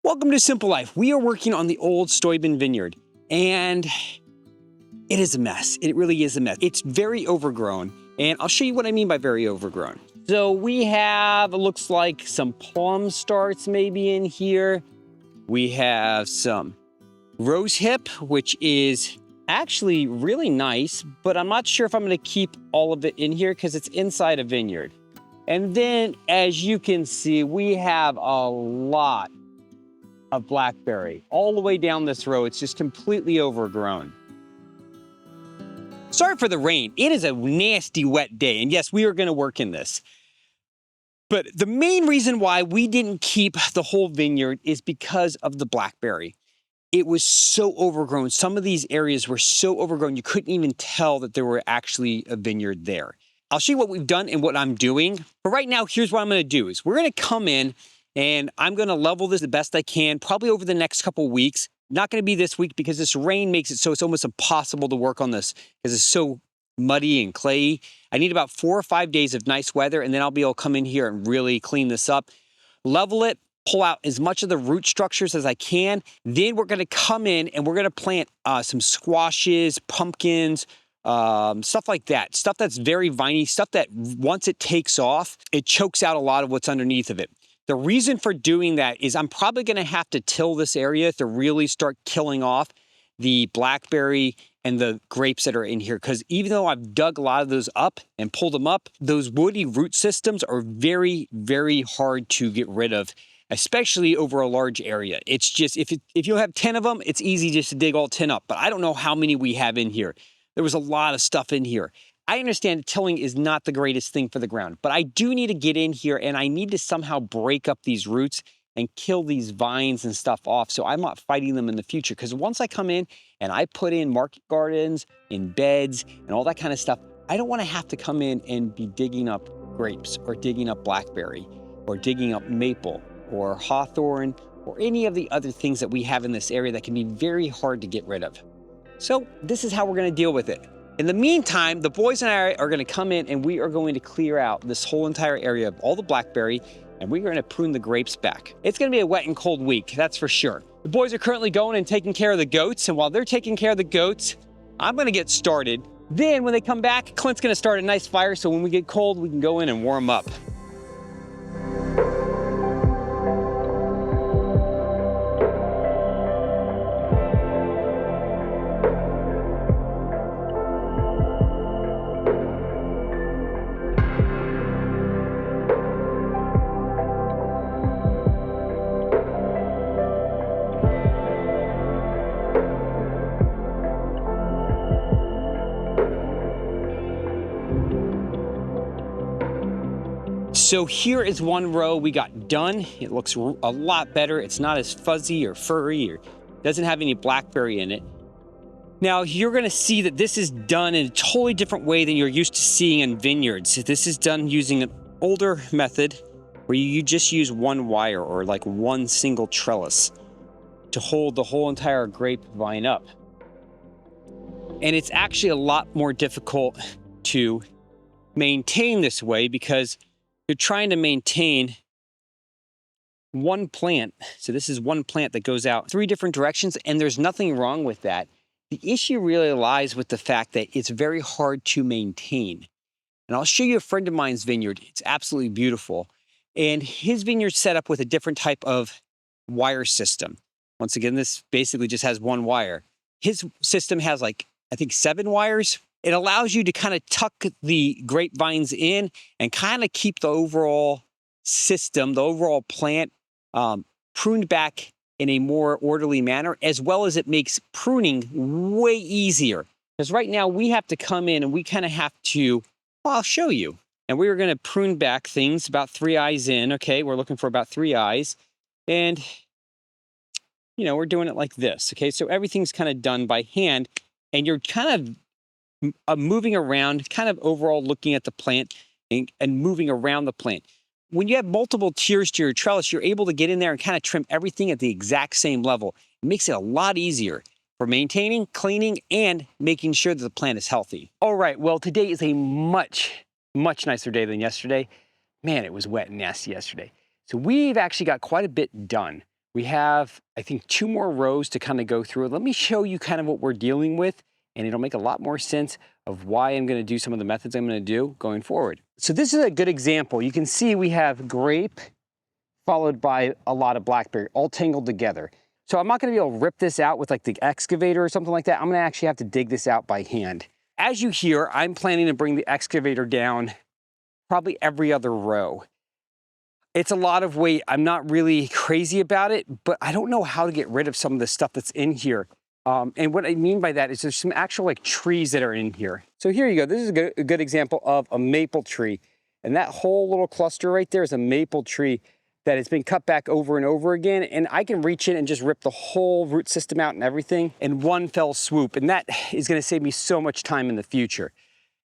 Welcome to Simple Life. We are working on the old Steuben vineyard, and it is a mess. It really is a mess. It's very overgrown, and I'll show you what I mean by very overgrown. So we have, it looks like some plum starts maybe in here. We have some rosehip, which is actually really nice, but I'm not sure if I'm going to keep all of it in here because it's inside a vineyard. And then, as you can see, we have a lot of blackberry all the way down this row. It's just completely overgrown. Sorry for the rain. It is a nasty wet day, and yes, we are going to work in this. But the main reason why we didn't keep the whole vineyard is because of the blackberry. It was so overgrown. Some of these areas were so overgrown you couldn't even tell that there were actually a vineyard there. I'll show you what we've done and what I'm doing. But right now, here's what I'm going to do is we're going to come in and I'm going to level this the best I can, probably over the next couple weeks. Not going to be this week because this rain makes it so it's almost impossible to work on this because it's so muddy and clayey. I need about 4 or 5 days of nice weather, and then I'll be able to come in here and really clean this up, level it, pull out as much of the root structures as I can. Then we're going to come in and we're going to plant some squashes, pumpkins, stuff like that. Stuff that's very viney, stuff that once it takes off, it chokes out a lot of what's underneath of it. The reason for doing that is I'm probably going to have to till this area to really start killing off the blackberry and the grapes that are in here. Because even though I've dug a lot of those up and pulled them up, those woody root systems are very, very hard to get rid of, especially over a large area. It's just, if you have 10 of them, it's easy just to dig all 10 up. But I don't know how many we have in here. There was a lot of stuff in here. I understand tilling is not the greatest thing for the ground, but I do need to get in here and I need to somehow break up these roots and kill these vines and stuff off so I'm not fighting them in the future. Because once I come in and I put in market gardens, in beds, and all that kind of stuff, I don't want to have to come in and be digging up grapes or digging up blackberry or digging up maple or hawthorn or any of the other things that we have in this area that can be very hard to get rid of. So this is how we're going to deal with it. In the meantime, the boys and I are going to come in and we are going to clear out this whole entire area of all the blackberry, and we're going to prune the grapes back. It's going to be a wet and cold week, that's for sure. The boys are currently going and taking care of the goats, and while they're taking care of the goats, I'm going to get started. Then when they come back, Clint's going to start a nice fire so when we get cold, we can go in and warm up. So here is one row we got done. It looks a lot better. It's not as fuzzy or furry or doesn't have any blackberry in it. Now you're gonna see that this is done in a totally different way than you're used to seeing in vineyards. This is done using an older method where you just use one wire or like one single trellis to hold the whole entire grapevine up. And it's actually a lot more difficult to maintain this way because you're trying to maintain one plant. So this is one plant that goes out 3 different directions, and there's nothing wrong with that. The issue really lies with the fact that it's very hard to maintain. And I'll show you a friend of mine's vineyard. It's absolutely beautiful. And his vineyard's set up with a different type of wire system. Once again, this basically just has one wire. His system has like, I think 7 wires. It allows you to kind of tuck the grapevines in and kind of keep the overall system, the overall plant pruned back in a more orderly manner, as well as it makes pruning way easier. Because right now we have to come in and we kind of have to, well, I'll show you. And we are going to prune back things about 3 eyes in. Okay, we're looking for about 3 eyes. And, you know, we're doing it like this. Okay, so everything's kind of done by hand. And you're kind of moving around, kind of overall looking at the plant and moving around the plant. When you have multiple tiers to your trellis, you're able to get in there and kind of trim everything at the exact same level. It makes it a lot easier for maintaining, cleaning, and making sure that the plant is healthy. All right, well, today is a much nicer day than yesterday. Man, it was wet and nasty yesterday. So we've actually got quite a bit done. We have, I think, 2 more rows to kind of go through. Let me show you kind of what we're dealing with, and it'll make a lot more sense of why I'm going to do some of the methods I'm going to do going forward. So this is a good example. You can see we have grape followed by a lot of blackberry all tangled together. So I'm not going to be able to rip this out with like the excavator or something like that. I'm going to actually have to dig this out by hand. As you hear, I'm planning to bring the excavator down probably every other row. It's a lot of weight. I'm not really crazy about it, but I don't know how to get rid of some of the stuff that's in here. And what I mean by that is there's some actual like trees that are in here. So here you go. This is a good example of a maple tree. And that whole little cluster right there is a maple tree that has been cut back over and over again. And I can reach in and just rip the whole root system out and everything in one fell swoop. And that is going to save me so much time in the future.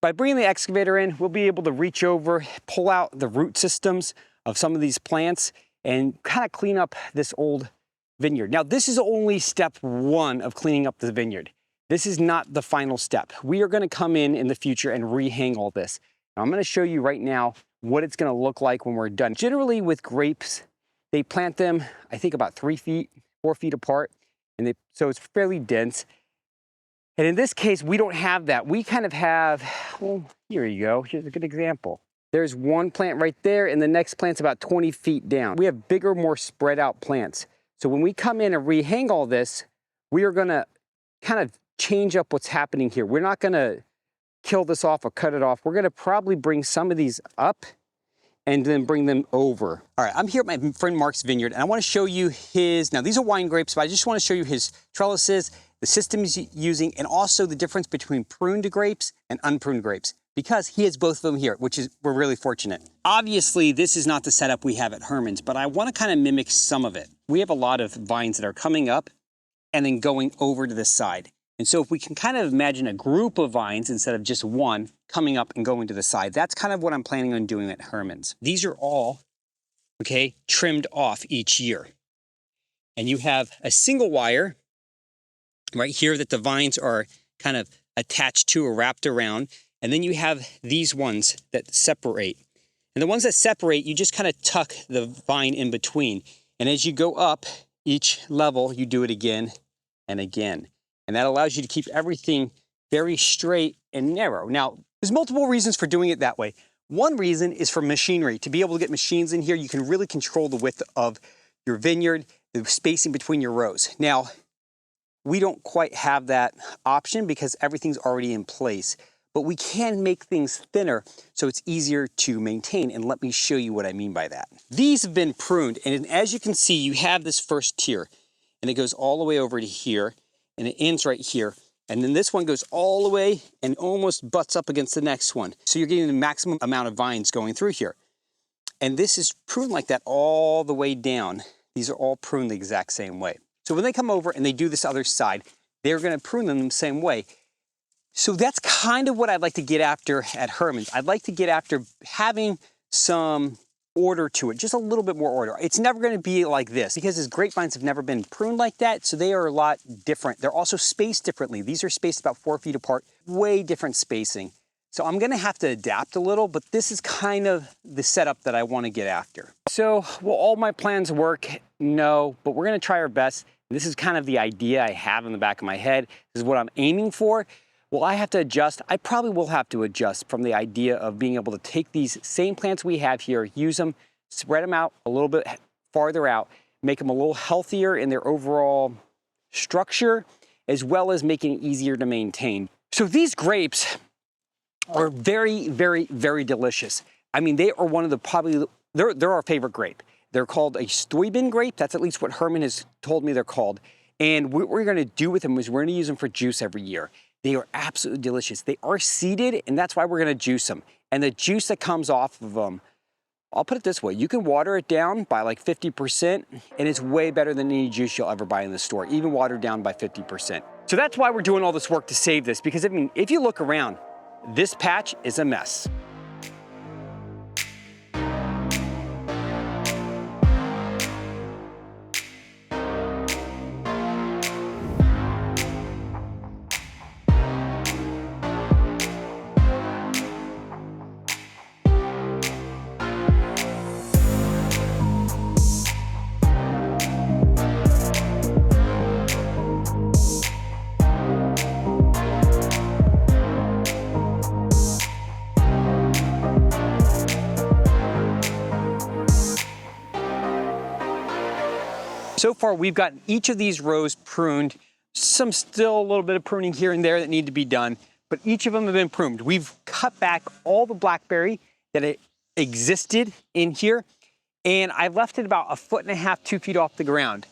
By bringing the excavator in, we'll be able to reach over, pull out the root systems of some of these plants and kind of clean up this old vineyard. Now, this is only step 1 of cleaning up the vineyard. This is not the final step. We are going to come in the future and rehang all this. Now, I'm going to show you right now what it's going to look like when we're done. Generally with grapes, they plant them, I think about 3 feet, 4 feet apart, and so it's fairly dense. And in this case, we don't have that. We kind of have, well, here you go. Here's a good example. There's one plant right there, and the next plant's about 20 feet down. We have bigger, more spread out plants. So when we come in and rehang all this, we are gonna kind of change up what's happening here. We're not gonna kill this off or cut it off. We're gonna probably bring some of these up and then bring them over. All right, I'm here at my friend Mark's vineyard, and I wanna show you his, now these are wine grapes, but I just wanna show you his trellises, the system he's using, and also the difference between pruned grapes and unpruned grapes, because he has both of them here, which is, we're really fortunate. Obviously, this is not the setup we have at Herman's, but I wanna kind of mimic some of it. We have a lot of vines that are coming up and then going over to this side. And so if we can kind of imagine a group of vines instead of just one coming up and going to the side, that's kind of what I'm planning on doing at Herman's. These are all, okay, trimmed off each year. And you have a single wire right here that the vines are kind of attached to or wrapped around. And then you have these ones that separate. And the ones that separate, you just kind of tuck the vine in between. And as you go up each level, you do it again and again. And that allows you to keep everything very straight and narrow. Now, there's multiple reasons for doing it that way. One reason is for machinery. To be able to get machines in here, you can really control the width of your vineyard, the spacing between your rows. Now, we don't quite have that option because everything's already in place. But we can make things thinner so it's easier to maintain, and let me show you what I mean by that. These have been pruned, and as you can see, you have this first tier, and it goes all the way over to here, and it ends right here, and then this one goes all the way and almost butts up against the next one. So you're getting the maximum amount of vines going through here. And this is pruned like that all the way down. These are all pruned the exact same way. So when they come over and they do this other side, they're gonna prune them the same way. So that's kind of what I'd like to get after at Herman's. I'd like to get after having some order to it, just a little bit more order. It's never going to be like this because his grapevines have never been pruned like that, so they are a lot different. They're also spaced differently. These are spaced about 4 feet apart, way different spacing. So I'm going to have to adapt a little, but this is kind of the setup that I want to get after. So will all my plans work? No, but we're going to try our best. This is kind of the idea I have in the back of my head. This is what I'm aiming for. Will I have to adjust? I probably will have to adjust from the idea of being able to take these same plants we have here, use them, spread them out a little bit farther out, make them a little healthier in their overall structure, as well as making it easier to maintain. So these grapes are very, very, very delicious. I mean, they are one of the probably, they're our favorite grape. They're called a Stuyben grape. That's at least what Herman has told me they're called. And what we're gonna do with them is we're gonna use them for juice every year. They are absolutely delicious. They are seeded, and that's why we're gonna juice them. And the juice that comes off of them, I'll put it this way, you can water it down by like 50%, and it's way better than any juice you'll ever buy in the store, even watered down by 50%. So that's why we're doing all this work to save this, because I mean, if you look around, this patch is a mess. So far, we've gotten each of these rows pruned. Some still a little bit of pruning here and there that need to be done, but each of them have been pruned. We've cut back all the blackberry that existed in here, and I've left it about 1.5 feet, 2 feet off the ground.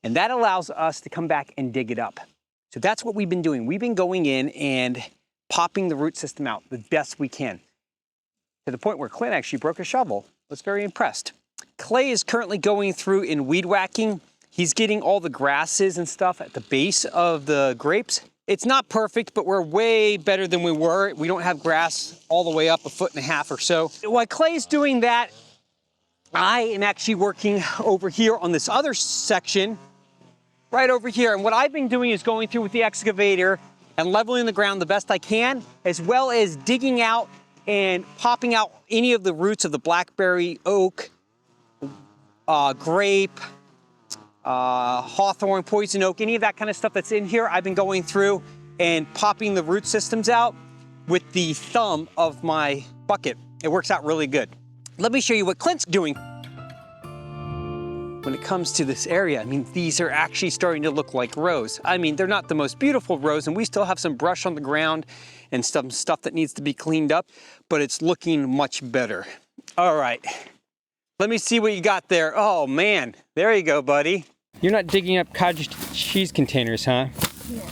And that allows us to come back and dig it up. So that's what we've been doing. We've been going in and popping the root system out the best we can, to the point where Clint actually broke a shovel. I was very impressed. Clay is currently going through and weed whacking. He's getting all the grasses and stuff at the base of the grapes. It's not perfect, but we're way better than we were. We don't have grass all the way up 1.5 feet or so. While Clay's doing that, I am actually working over here on this other section, right over here. And what I've been doing is going through with the excavator and leveling the ground the best I can, as well as digging out and popping out any of the roots of the blackberry, oak, grape, hawthorn, poison oak, any of that kind of stuff that's in here. I've been going through and popping the root systems out with the thumb of my bucket. It works out really good. Let me show you what Clint's doing. When it comes to this area, I mean, these are actually starting to look like rows. I mean, they're not the most beautiful rows, and we still have some brush on the ground and some stuff that needs to be cleaned up, but it's looking much better. All right, let me see what you got there. Oh man, there you go, buddy. You're not digging up cottage cheese containers, huh? Yeah.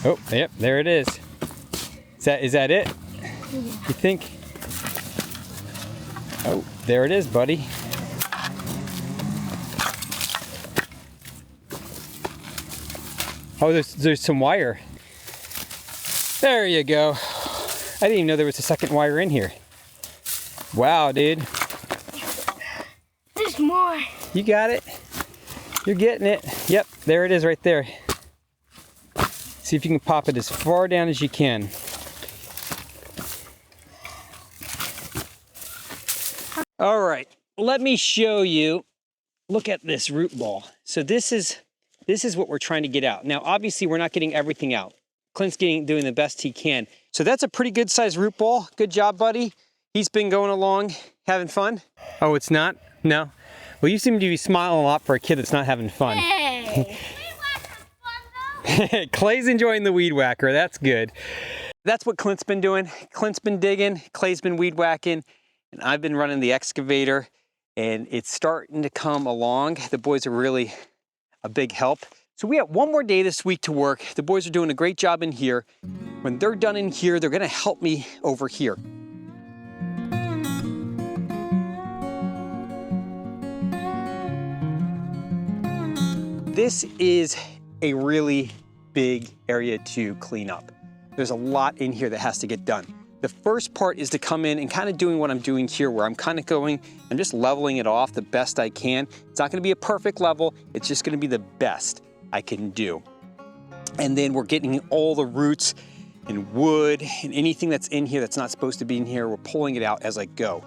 Oh, yep, there it is. Is that it? Yeah. You think? Oh, there it is, buddy. Oh, there's some wire. There you go. I didn't even know there was a second wire in here. Wow, dude. There's more. You got it. You're getting it. Yep, there it is right there. See if you can pop it as far down as you can. All right, let me show you. Look at this root ball. So this is what we're trying to get out. Now, obviously, we're not getting everything out. Clint's doing the best he can. So that's a pretty good sized root ball. Good job, buddy. He's been going along, having fun. Oh, it's not? No? Well, you seem to be smiling a lot for a kid that's not having fun. Hey. Clay's enjoying the weed whacker. That's good. That's what Clint's been doing. Clint's been digging, Clay's been weed whacking, and I've been running the excavator, and it's starting to come along. The boys are really a big help. So we have one more day this week to work. The boys are doing a great job in here. When they're done in here, they're gonna help me over here. This is a really big area to clean up. There's a lot in here that has to get done. The first part is to come in and kind of doing what I'm doing here, where I'm kind of going, I'm just leveling it off the best I can. It's not gonna be a perfect level, it's just gonna be the best I can do. And then we're getting all the roots and wood and anything that's in here that's not supposed to be in here, we're pulling it out as I go.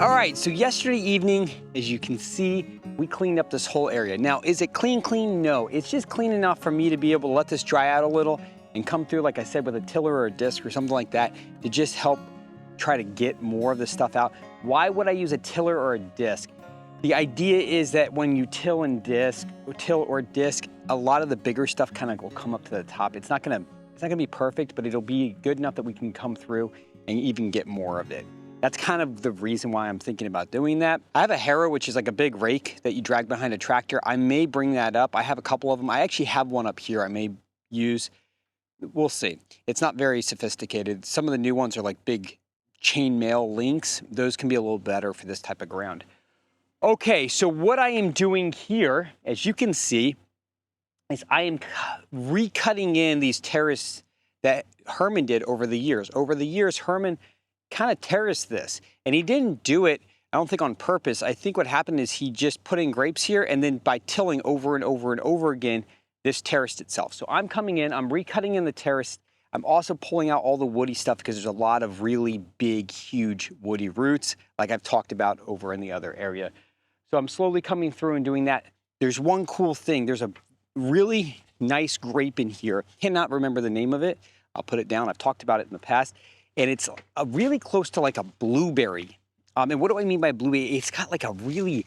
All right, so yesterday evening, as you can see, we cleaned up this whole area. Now, is it clean? No, it's just clean enough for me to be able to let this dry out a little and come through, like I said, with a tiller or a disc or something like that to just help try to get more of this stuff out. Why would I use a tiller or a disc? The idea is that when you till or disc, a lot of the bigger stuff kind of will come up to the top. It's not gonna be perfect, but it'll be good enough that we can come through and even get more of it. That's kind of the reason why I'm thinking about doing that. I have a harrow, which is like a big rake that you drag behind a tractor. I may bring that up. I have a couple of them. I actually have one up here I may use. We'll see. It's not very sophisticated. Some of the new ones are like big, chainmail links. Those can be a little better for this type of ground. Okay, so what I am doing here, as you can see, is I am recutting in these terraces that Herman did over the years. Over the years, Herman kind of terraced this, and he didn't do it, I don't think on purpose. I think what happened is he just put in grapes here, and then by tilling over and over and over again, this terraced itself. So I'm coming in, I'm recutting in the terrace. I'm also pulling out all the woody stuff because there's a lot of really big, huge woody roots, like I've talked about over in the other area. So I'm slowly coming through and doing that. There's one cool thing. There's a really nice grape in here. Cannot remember the name of it. I'll put it down. I've talked about it in the past. And it's really close to like a blueberry. And what do I mean by blueberry? It's got like a really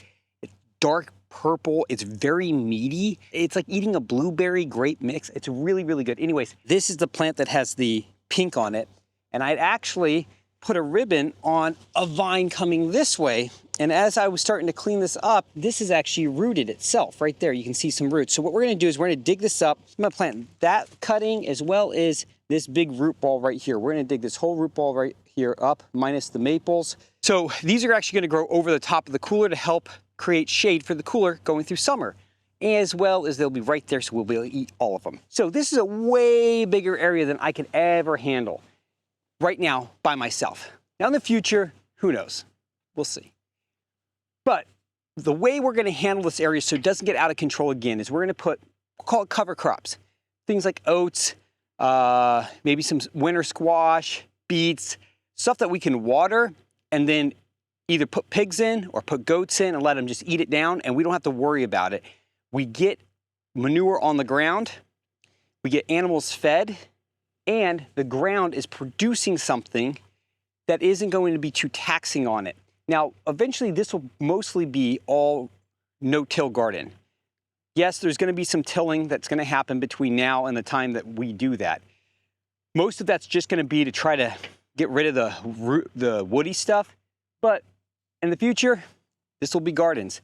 dark purple. It's very meaty. It's like eating a blueberry grape mix. It's really, really good. Anyways, this is the plant that has the pink on it. And I'd actually put a ribbon on a vine coming this way. And as I was starting to clean this up, this is actually rooted itself right there. You can see some roots. So what we're gonna do is we're gonna dig this up. I'm gonna plant that cutting as well as this big root ball right here. We're gonna dig this whole root ball right here up, minus the maples. So these are actually gonna grow over the top of the cooler to help create shade for the cooler going through summer, as well as they'll be right there, so we'll be able to eat all of them. So this is a way bigger area than I can ever handle right now by myself. Now in the future, who knows? We'll see. But the way we're gonna handle this area so it doesn't get out of control again is we're gonna put, we'll call it cover crops. Things like oats, maybe some winter squash, beets, stuff that we can water and then either put pigs in or put goats in and let them just eat it down, and we don't have to worry about it. We get manure on the ground, we get animals fed, and the ground is producing something that isn't going to be too taxing on it. Now, eventually this will mostly be all no-till garden. Yes, there's gonna be some tilling that's gonna happen between now and the time that we do that. Most of that's just gonna be to try to get rid of the woody stuff, but in the future, this will be gardens.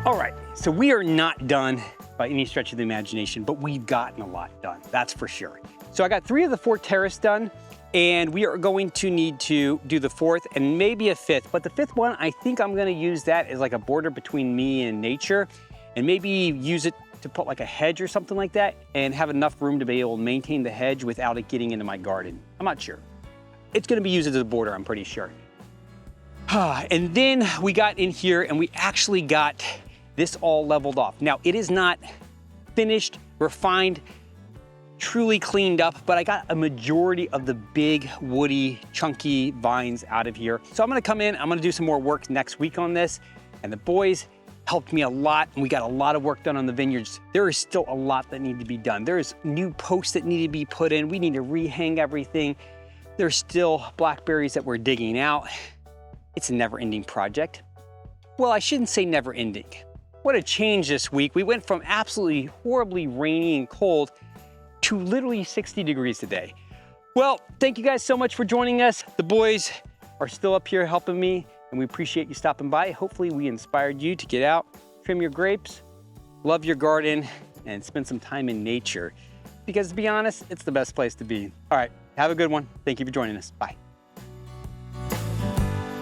All right, so we are not done by any stretch of the imagination, but we've gotten a lot done, that's for sure. So I got 3 of the 4 terraces done, and we are going to need to do the 4th and maybe a 5th, but the 5th one, I think I'm gonna use that as like a border between me and nature, and maybe use it to put like a hedge or something like that, and have enough room to be able to maintain the hedge without it getting into my garden. I'm not sure. It's gonna be used as a border, I'm pretty sure. And then we got in here and we actually got this all leveled off. Now, it is not finished, refined, truly cleaned up, but I got a majority of the big, woody, chunky vines out of here. So I'm gonna come in, I'm gonna do some more work next week on this, and the boys helped me a lot, and we got a lot of work done on the vineyards. There is still a lot that need to be done. There's new posts that need to be put in. We need to rehang everything. There's still blackberries that we're digging out. It's a never-ending project. Well, I shouldn't say never-ending. What a change this week. We went from absolutely horribly rainy and cold to literally 60 degrees today. Well, thank you guys so much for joining us. The boys are still up here helping me, and we appreciate you stopping by. Hopefully we inspired you to get out, trim your grapes, love your garden, and spend some time in nature. Because to be honest, it's the best place to be. All right, have a good one. Thank you for joining us. Bye.